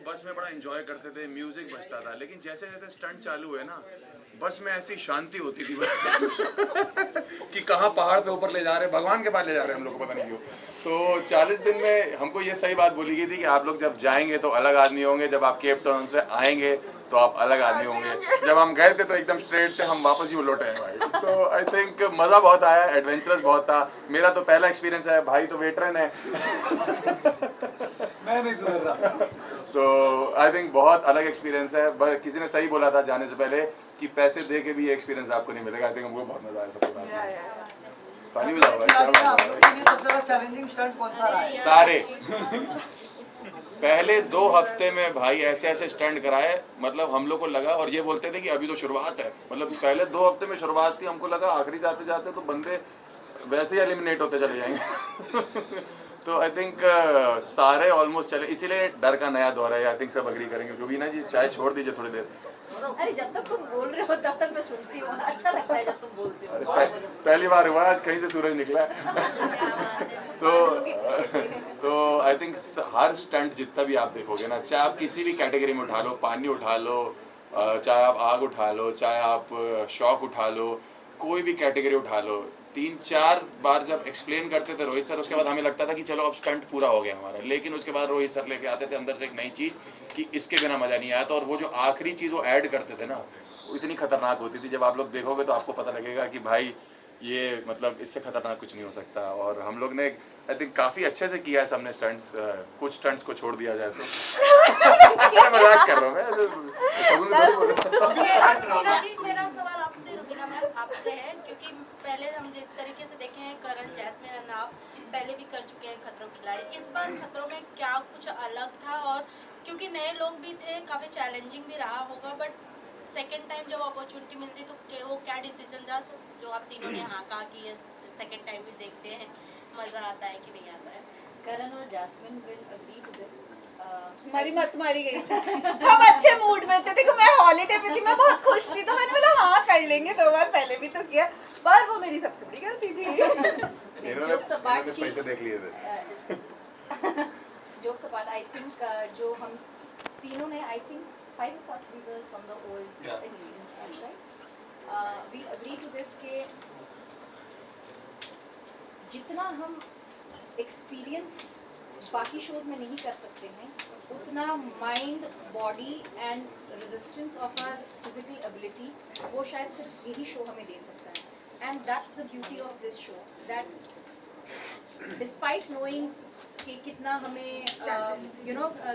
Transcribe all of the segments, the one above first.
बस में बड़ा एंजॉय करते थे, म्यूजिक बजता था, लेकिन जैसे जैसे स्टंट चालू हुए ना बस में ऐसी शांति होती थी कि कहाँ पहाड़ पे ऊपर ले जा रहे हैं, भगवान के पास ले जा रहे हैं हम लोग को, पता नहीं क्यों। तो 40 दिन में हमको ये सही बात बोली गई थी कि आप लोग जब जाएंगे तो अलग आदमी होंगे, जब आप केप टाउन से आएंगे तो आप अलग आदमी होंगे। जब हम गए थे तो एकदम स्ट्रेट थे, हम वापस ही लौटे हैं भाई। तो आई थिंक मज़ा बहुत आया, एडवेंचरस बहुत था। मेरा तो पहला एक्सपीरियंस है, भाई तो वेटरन है मैं नहीं सुधर रहा। तो आई थिंक बहुत अलग एक्सपीरियंस है। बस किसी ने सही बोला था जाने से पहले कि पैसे दे के भी ये एक्सपीरियंस आपको नहीं मिलेगा। आई थिंक हमको बहुत मजा आया सबके साथ। पानी में जाओ भाई, सबसे ज्यादा चैलेंजिंग स्टंट कौन सा रहा है? सारे पहले 2 हफ्ते में भाई ऐसे ऐसे स्टंट कराए, मतलब हम लोग को लगा, और ये बोलते थे कि अभी तो शुरुआत है, मतलब पहले 2 हफ्ते में शुरुआत थी, हमको लगा आखिरी जाते जाते तो बंदे वैसे ही एलिमिनेट होते चले जाएंगे तो आई थिंक सारे ऑलमोस्ट चले, इसीलिए डर का नया दौर है। आई थिंक सब अग्री करेंगे। क्योंकि ना जी चाय छोड़ दीजिए थोड़ी देर। अरे जब तक तुम बोल रहे हो तब तक मैं सुनती हूँ, अच्छा लगता है जब तुम बोलते हो। पहली बार हुआ आज कहीं से सूरज निकला है तो आई थिंक हर स्टंट जितना भी आप देखोगे ना, चाहे आप किसी भी कैटेगरी में उठा लो, पानी उठा लो, चाहे आप आग उठा लो, चाहे आप शॉक उठा लो, कोई भी कैटेगरी उठा लो, 3-4 बार जब एक्सप्लेन करते थे रोहित सर, उसके बाद हमें लगता था कि चलो अब स्टंट पूरा हो गया हमारा। लेकिन उसके बाद रोहित सर लेके आते थे अंदर से एक नई चीज़ कि इसके बिना मज़ा नहीं आया था। और वो जो आखिरी चीज़ वो ऐड करते थे ना, वो इतनी खतरनाक होती थी। जब आप लोग देखोगे तो आपको पता लगेगा कि भाई ये मतलब इससे खतरनाक कुछ नहीं हो सकता। और हम लोग ने आई थिंक काफ़ी अच्छे से किया है सबने स्टंट्स। कुछ स्टंट्स को छोड़ दिया जाए तो मजाक कर रहा हूँ मैं। मेरा सवाल आपसे रुबीना मैम आपसे है, क्योंकि पहले हम जिस तरीके से देखे हैं करण, जैस्मिन और नाव पहले भी कर चुके हैं खतरों के खिलाड़ी, इस बार खतरों में क्या कुछ अलग था? और क्योंकि नए लोग भी थे, काफ़ी चैलेंजिंग भी रहा होगा, बट सेकेंड टाइम जब अपॉर्चुनिटी मिलती तो वो क्या डिसीजन था जो आप तीनों ने हाँ कहा कि ये सेकेंड टाइम भी देखते हैं, मज़ा आता है कि नहीं आता है? करण और Jasmin will agree to this. हमारी मत मारी गई थी, हम अच्छे मूड में थे। देखो मैं हॉलीडे पे थी, मैं बहुत खुश थी, तो मैंने बोला हाँ कर लेंगे। 2 बार पहले भी तो किया, पर वो मेरी सबसे बड़ी गलती थी। जोक्स अपार्ट, पैसे देख लिए थे। जोक्स अपार्ट, आई थिंक जो हम तीनों ने, I think 5 of us we were from the old experience batch, right? We agree to this के जितना हम एक्सपीरियंस बाकी शोज में नहीं कर सकते हैं, उतना mind, body and resistance of our physical ability वो शायद सिर्फ यही शो हमें दे सकता है। And that's the beauty of this show, that despite knowing कि कितना हमें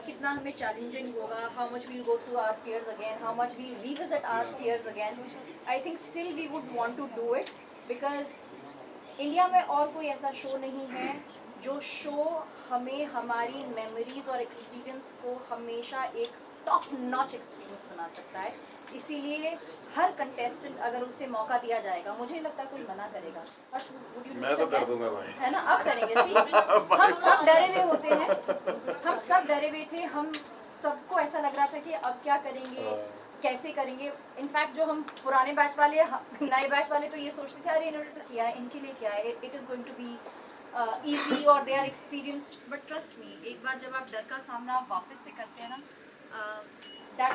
कितना हमें चैलेंजिंग होगा, how much we go through our fears again, how much we revisit our fears again, I think still we would want to do it, because India में और कोई ऐसा शो नहीं है जो शो हमें हमारी मेमोरीज और एक्सपीरियंस को हमेशा एक टॉप नॉच एक्सपीरियंस बना सकता है। इसीलिए हर कंटेस्टेंट अगर उसे मौका दिया जाएगा, मुझे नहीं लगता कोई मना करेगा। मैं तो कर दूंगा भाई, है ना? अब करेंगे। सी हम सब डरे हुए होते हैं, हम सब डरे हुए थे, हम सबको ऐसा लग रहा था कि अब क्या करेंगे, कैसे करेंगे। इनफैक्ट जो हम पुराने बैच वाले, नए बैच वाले तो ये सोचते थे अरे इन्होंने तो किया है, इनके लिए क्या है, it is going to be easy और they are experienced, but trust me, एक बार जब आप डर का सामना वापस से करते हैं ना, that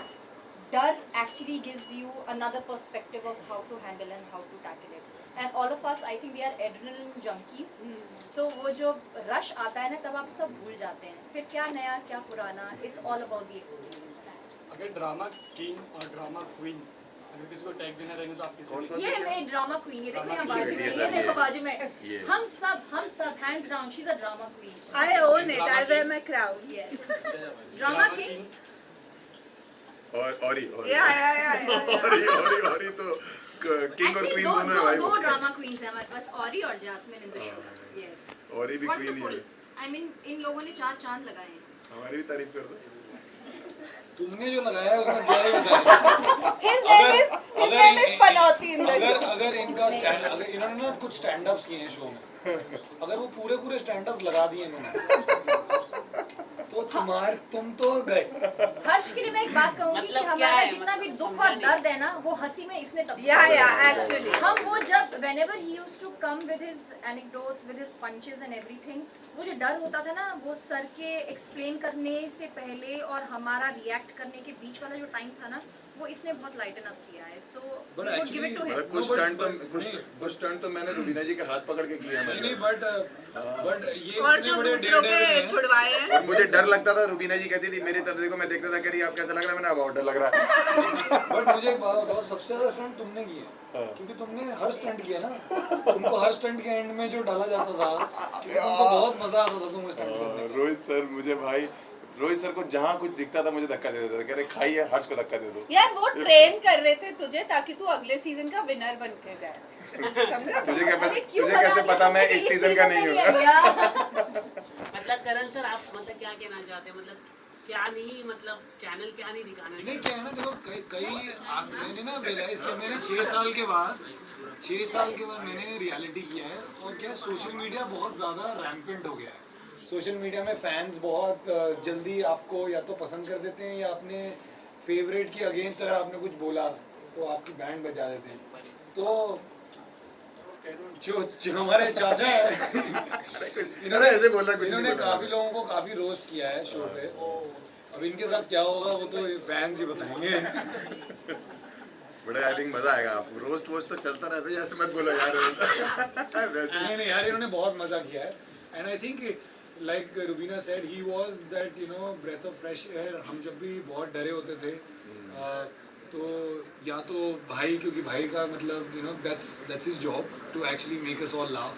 डर actually gives you another perspective of how to handle and how to tackle it. And all of us, I think we are adrenaline junkies. तो वो जो rush आता है ना, तब आप सब भूल जाते हैं, फिर क्या नया क्या पुराना, it's all about the experience. अगर ड्रामा किंग और ड्रामा क्वीन अगर किसी को टैग देना रहेंगे तो आप किसे? ये मैं ड्रामा क्वीन, ये देखो यहाँ बाजू में, ये देखो बाजू में, हम सब hands down, she's a drama queen. I own it, I wear my crown. Yes. Drama king. और तो किंग और क्वीन दोनों है भाई। दो ड्रामा क्वींस हैं हमारे पास, ऑरी और Jasmin in the show. Yes, Orry भी क्वीन ही है। आई मीन इन लोगों ने 4 चांद लगाए हैं। हमारी भी तारीफ कर दो। तुमने जो लगाया है उसमें क्या ही बताया? His name is Panauti in the show. अगर इनका स्टैंड, अगर इन्होंने ना कुछ स्टैंड अप्स किए हैं शो में, अगर वो पूरे स्टैंड अप लगा दिए इन्होंने तो तुम तो गए। हर्ष के लिए मैं एक बात कहूंगी मतलब कि क्या हमारा है? जितना भी मतलब दुख समझा और दर्द है ना वो हंसी में इसने तब या एक्चुअली हम वो जब whenever he used to come with his anecdotes with his punches and everything, वो जो डर होता था ना वो सर के एक्सप्लेन करने से पहले और हमारा रिएक्ट करने के बीच वाला जो टाइम था ना वो इसने बहुत लाइटन अप किया है, so But we would give it to him. कुछ स्टंट तो मैंने रुबीना जी के हाथ पकड़ के किया है। नहीं बट ये और इतने जो बड़े दूसरों डेढ़ के छुड़वाए हैं। और मुझे डर लगता था, रुबीना जी कहती थी मेरी तरफ देखो, मैं देखता था कि आप कैसा लग रहा है, मैंने बहुत डर लग रहा है। बट मुझे एक बात बताओ, सबसे ज्यादा स्टंट तुमने किए क्योंकि तुमने हर स्टंट किया ना। तुमको हर स्टंट के एंड में जो डाला जाता था क्योंकि तुमको बहुत मजा आता था तुम स्टंट करने में। रोहित सर मुझे भाई, रोहित सर को जहाँ कुछ दिखता था मुझे धक्का दे देता था, कह रहे खाइए हर्ष को धक्का दे दो। यार वो ट्रेन कर रहे थे तुझे ताकि तू अगले सीजन का विनर बन के जाए, समझा? तुझे कैसे पता मैं इस सीजन का नहीं हूँ। मतलब करण सर आप मतलब क्या कहना चाहते हैं, मतलब क्या नहीं, मतलब चैनल क्या नहीं दिखाना नहीं चाहिए? क्या है ना, देखो मैंने ना रियलाइज किया, मैंने 6 साल के बाद मैंने रियलिटी किया है और क्या सोशल मीडिया बहुत ज़्यादा रैम्पेंट हो गया है। सोशल मीडिया में फैंस बहुत जल्दी आपको या तो पसंद कर देते हैं या अपने फेवरेट के अगेंस्ट अगर आपने कुछ बोला तो आपकी बैंड बजा देते हैं। तो जो हमारे चाचा है इन्होंने ऐसे बोला, कुछ इन्होंने नहीं बोला। काफी लोगों को काफी रोस्ट किया है शो पे। अब इनके साथ क्या होगा वो तो फैंस ही बताएंगे। बड़ा आई थिंक मजा आएगा। आप रोस्ट वोस्ट तो चलता रहता है, ऐसे मत बोलो यार। वैसे नहीं यार, इन्होंने बहुत मजा किया है and I think like Rubina said he was that breath of fresh air. हम जब भी बहुत डरे होते थे तो या तो भाई, क्योंकि भाई का मतलब that's his job to actually make us all laugh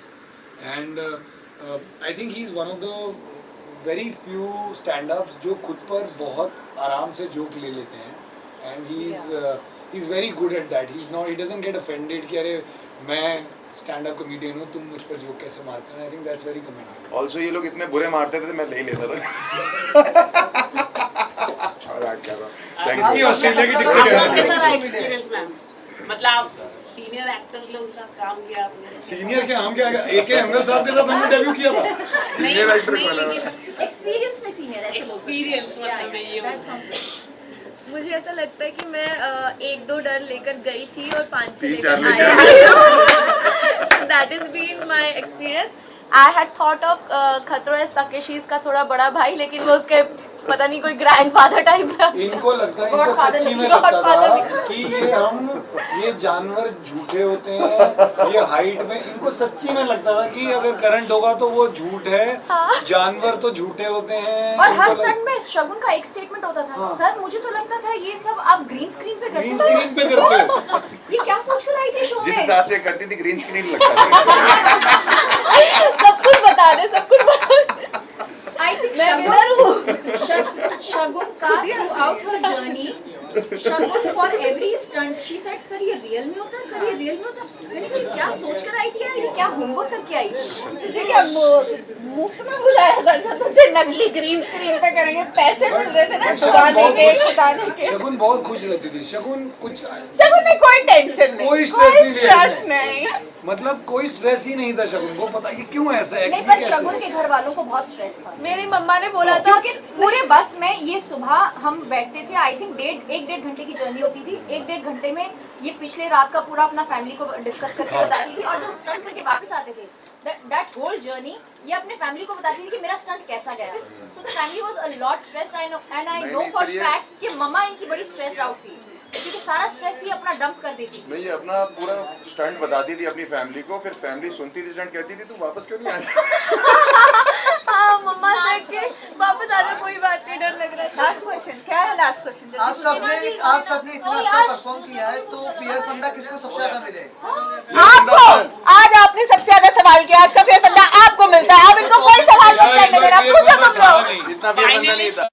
and I think he is one of the very few stand ups जो खुद पर बहुत आराम से जोक ले लेते हैं and he is very good at that. He doesn't get offended कि अरे मैं स्टैंड अप कॉमेडियन हूँ, तुम मुझ पर जोक कैसे मारते हैं। I think that's very commendable. Also ये लोग इतने बुरे मारते थे मैं ले ही लेता था। इसकी ऑस्ट्रेलिया की आपका टिकट कैसा रहा है। Experience ma'am? मतलब आप सीनियर एक्टर्स लोगों के साथ काम किया आपने? सीनियर के हम क्या AK अमृत साहब के साथ हमने डेब्यू किया था। Senior actor को लगा। एक्सपीरियंस में सीनियर ऐसे बोल सकते हैं। Experience मतलब मैं ये That sounds good. मुझे ऐसा लगता है कि मैं 1-2 डर लेकर गई थी और 5-6 3-4 लेकर आई। That is been my experience. I had thought of खतरों तकेशीस का थोड़ा बड़ा भाई, लेकिन वो उसके पता नहीं कोई ग्रैंडफादर टाइप का। इनको लगता है, इनको Godfather सच्ची में नहीं, लगता Godfather था कि ये जानवर झूठे होते हैं, ये हाइट में इनको सच्ची में लगता था कि अगर करंट होगा तो वो झूठ है, जानवर तो झूठे होते हैं। और हर स्टंट में शगुन का एक स्टेटमेंट होता था, सर मुझे तो लगता था ये सब आप ग्रीन स्क्रीन पे ग्रीन करते स्क्रीन पे करते हैं। ये क्या सोच कर आई थी शो जिस में? हिसाब से करती थी ग्रीन स्क्रीन लगता था। सब कुछ बता दे, सब कुछ बता दे। आई थिंक मैं winner हूँ। शगुन का through out her journey, Shagun for every stunt she said sir ये रियल में होता है, सर ये रियल में होता है। मैंने कहा क्या सोच कर आई थी यार, ये क्या होमवर्क करके आई थी? तुझे क्या मुफ्त में बुलाया था जो तुझे नकली ग्रीन स्क्रीन पे करेंगे? पैसे मिल रहे थे ना बताने के। शगुन बहुत खुश रहती थी। शगुन कुछ शगुन में कोई टेंशन नहीं, कोई स्ट्रेस नहीं नहीं। मतलब कोई स्ट्रेस ही नहीं था शगुन को। पता ये क्यों ऐसा है, नहीं ये पर कैसे? शगुन के घर वालों को बहुत स्ट्रेस था मेरी मम्मा ने बोला था क्योंकि पूरे बस में ये सुबह हम बैठते थे, आई थिंक 1-1.5 घंटे की जर्नी होती थी। 1-1.5 घंटे में ये पिछले रात का पूरा अपना फैमिली को डिस्कस करके बताती थी और जब स्टंट करके वापस आते थे दैट होल जर्नी ये अपने फैमिली को बताती थी कि मेरा स्टंट कैसा गया। So the family was a lot stressed and I know for fact कि मम्मा इनकी बड़ी स्ट्रेस्ड आउट थी क्योंकि सारा स्ट्रेस ही अपना डंप कर देती थी। नहीं, ये अपना पूरा स्टंट बताती थी अपनी फैमिली को, फिर फैमिली सुनती थी स्टंट, कहती थी तू वापस क्यों नहीं आई? हाँ मम्मा से के वापस आ जाओ, कोई बात नहीं, डर लग रहा था। लास्ट क्वेश्चन क्या है? लास्ट क्वेश्चन आप सबने इतना अच्छा परफॉर्म किया है तो फेयर फंडा किसको सबसे ज्यादा मिलेगा? आपको। आज आपने सबसे ज्यादा सवाल किया, आज का फेयर फंडा आपको मिलता है। अब इनको कोई सवाल मत करने देना, पूछो तुम लोग। इतना भी बंदा नहीं था।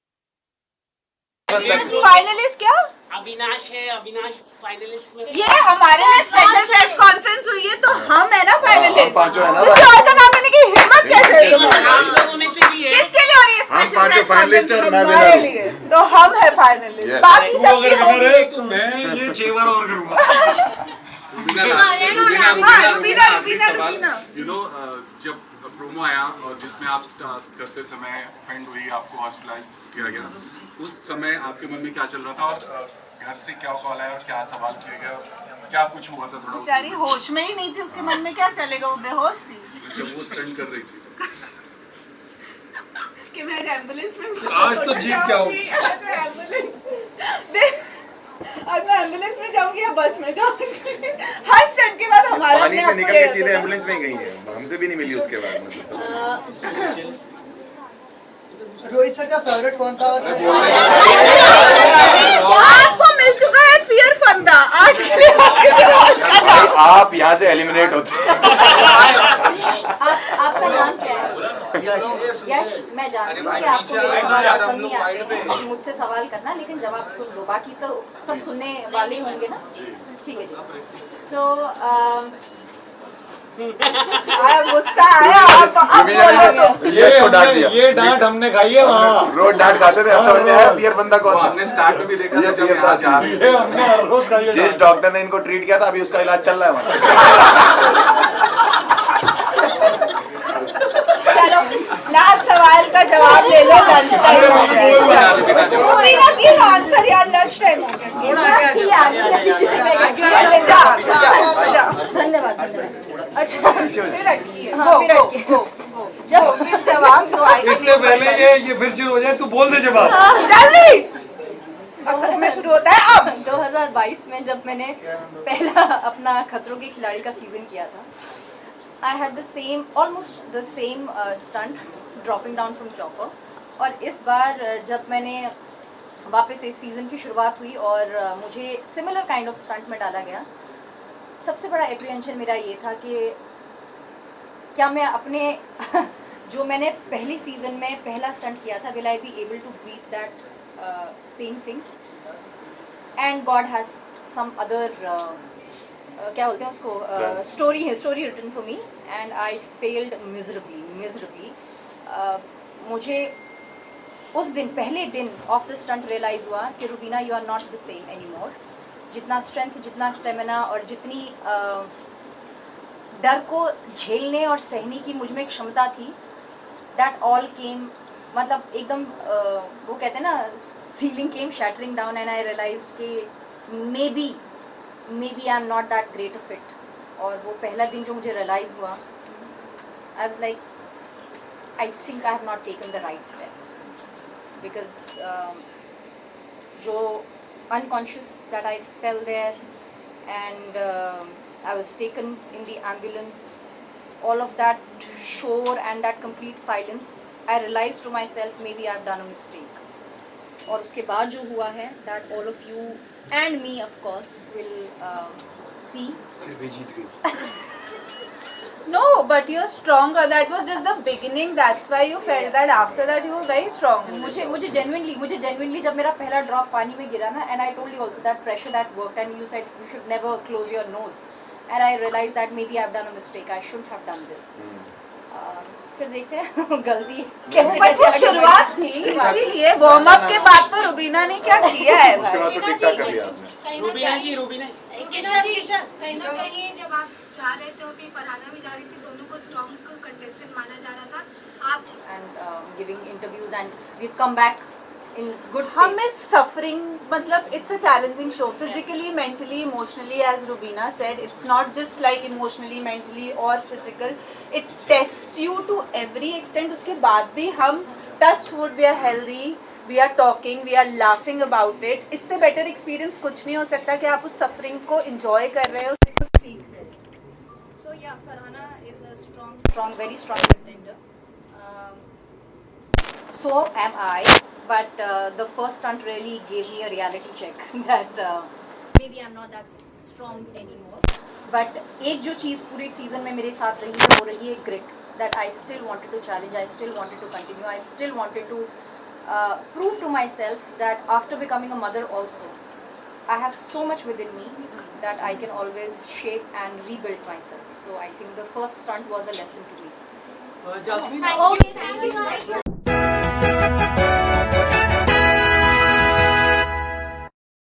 फाइनलिस्ट क्या? अविनाश है, अविनाश फाइनलिस्ट में। ये हमारे लिए स्पेशल प्रेस कॉन्फ्रेंस हुई है तो हम है ना फाइनलिस्ट। पांचों है ना। किसी और का नाम लेने की हिम्मत कैसे हुई है? आप लोगों में से भी है। किसके लिए हो रही है हम स्पेशल पांचों प्रेस finalist कॉन्फ्रेंस? और मैं हमारे winner हूँ। लिए तो हम है फाइनलिस्ट, Yes. बाकी तू सब अगर विनर है तो मैं ये 6 बार और करूंगा। रुबीना, यू नो जब प्रोमो आया और जिसमें आप करते समय एंड हुई, आपको हॉस्पिटलाइज किया गया, उस समय आपके मन में क्या चल रहा था और घर से क्या कॉल आया और क्या सवाल किया गया, क्या कुछ हुआ था थोड़ा बेचारी होश में ही नहीं थी, उसके मन में क्या चलेगा, वो बेहोश थी जब वो स्टंट कर रही थी? कि मैं एम्बुलेंस में आज तो जीत क्या हो आज मैं एम्बुलेंस में जाऊंगी या बस में जाऊंगी। हर स्टंट के बाद हमारा पानी अपने से आप निकल को के ये सीधे होता एम्बुलेंस में ही गई है, हमसे भी नहीं मिली उसके बाद मतलब। रोहित सर का फेवरेट कौन था? आपको मिल चुका है फियर फंदा, आज के लिए भाई आप यहाँ से एलिमिनेट होते हैं। आपका नाम क्या है? यश। मैं जानती हूँ कि आपको मेरे सवाल पसंद नहीं आते हैं, मुझसे सवाल करना, लेकिन जवाब सुन लो, बाकी तो सब सुनने वाले होंगे ना। ठीक है जी। सो गुस्सा आया, अब बोलो तो। ये शो डांट दिया, ये डांट हमने खाई है वहाँ। रोज डांट खाते थे, अब समझ में आया फियर बंदा कौन था। हमने स्टार्ट में भी देखा था ये जब fear यहाँ था। जा रहे थे। ये हमने हर रोज खाई है जिस डांट। डॉक्टर ने इनको ट्रीट किया था अभी उसका इलाज चल रहा है वहाँ। चलो लास्ट सवाल का जवाब ले लो, लंच टाइम हो गया। की आंसर यार, लंच टाइम हो गया। धन्यवाद। अच्छा फिर अटकी है। हाँ, फिर अटकी। जब जवाब तो आएगा। इससे पहले ये फिर शुरू हो जाए, तू बोल दे जवाब। जल्दी अब समय शुरू होता है। अब 2022 में जब मैंने पहला अपना खतरों के खिलाड़ी का सीजन किया था, I had the same almost the same stunt, dropping down from chopper. और इस बार जब मैंने वापस इस सीज़न की शुरुआत हुई और मुझे सिमिलर काइंड ऑफ स्टंट में डाला गया, सबसे बड़ा एप्रीहेंशन मेरा ये था कि क्या मैं अपने जो मैंने पहले सीज़न में पहला स्टंट किया था, will I be able to beat that same thing. And God has some other क्या बोलते हैं उसको, story written for me, and I failed miserably. मुझे उस दिन पहले दिन ऑफ द स्टंट रियलाइज़ हुआ कि Rubina, you are not the same any more. जितना स्ट्रेंथ, जितना स्टेमिना और जितनी डर को झेलने और सहने की मुझ में क्षमता थी, दैट ऑल केम, मतलब एकदम वो कहते हैं ना, ceiling came shattering down, and I realized कि maybe I am not that great a fit. और वो पहला दिन जो मुझे रियलाइज़ हुआ, I was like, I think I have not taken the right step, because जो unconscious that I fell there, and I was taken in the ambulance, all of that shore and that complete silence, I realized to myself maybe I've done a mistake. और उसके बाद जो हुआ है, that all of you and me of course will see. फिर भी जीत गई। No, but you're stronger. That was just the beginning. That's why you felt that. After that, you were very strong. मुझे genuinely जब मेरा पहला drop पानी में गिरा ना, and I told you also that pressure that worked, and you said you should never close your nose, and I realized that maybe I've done a mistake, I shouldn't have done this. फिर देखते हैं गलती कैसे But वो शुरुआत थी, इसीलिए warm up के बाद तो रुबीना ने क्या किया है उसके भाई। बाद तो ठीक ठाक कर लिया आपने। रूबीना जी, रूबीना कहीं ना कहीं जब आप जा रहे थे और फिर फरहाना भी जा रही थी, दोनों को स्ट्रॉन्ग कंटेस्टेंट माना जा रहा था। आप and giving interviews, and we've come back in good हमें states. suffering, मतलब it's a challenging show, physically, mentally, emotionally, as Rubina said. It's not just like emotionally, mentally or physical. It tests you to every extent. उसके बाद भी हम touch wood, we are healthy, we are talking, we are laughing about it. इससे better experience कुछ नहीं हो सकता कि आप उस suffering को enjoy कर रहे हो, उससे कुछ सीख रहे हो। So yeah, Farhana is a very strong contender. So am I, but the first stunt really gave me a reality check that maybe I'm not that strong anymore. But एक जो चीज़ पूरे सीजन में मेरे साथ रही है, वो रही है grit. That I still wanted to challenge, I still wanted to continue, I still wanted to prove to myself that after becoming a mother also, I have so much within me that I can always shape and rebuild myself. So I think the first stunt was a lesson to me. Jasmine, Okay, thank you.